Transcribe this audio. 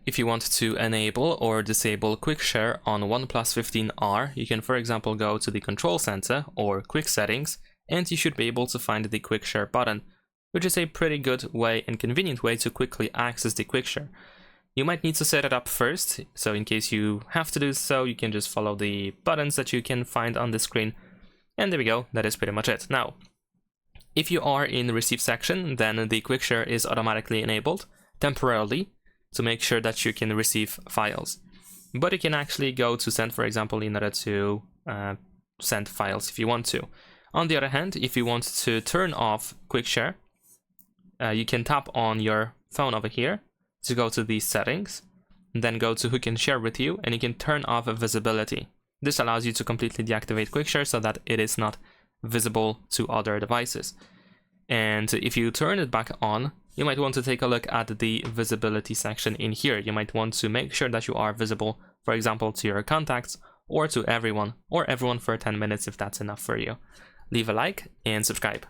If you want to enable or disable Quick Share on OnePlus 15R, you can for example go to the Control Center or Quick Settings, and you should be able to find the Quick Share button, which is a pretty good way and convenient way to quickly access the Quick Share. You might need to set it up first, so in case you have to do so, you can just follow the buttons that you can find on the screen, and there we go, that is pretty much it. Now, if you are in the Receive section, then the Quick Share is automatically enabled temporarily, to make sure that you can receive files. But you can actually go to Send, for example, in order to send files if you want to. On the other hand, if you want to turn off Quick Share, you can tap on your phone over here to go to these settings, and then go to Who Can Share With You, and you can turn off visibility. This allows you to completely deactivate Quick Share so that it is not visible to other devices. And if you turn it back on, you might want to take a look at the visibility section in here. You might want to make sure that you are visible, for example, to your contacts or to everyone, or everyone for 10 minutes if that's enough for you. Leave a like and subscribe.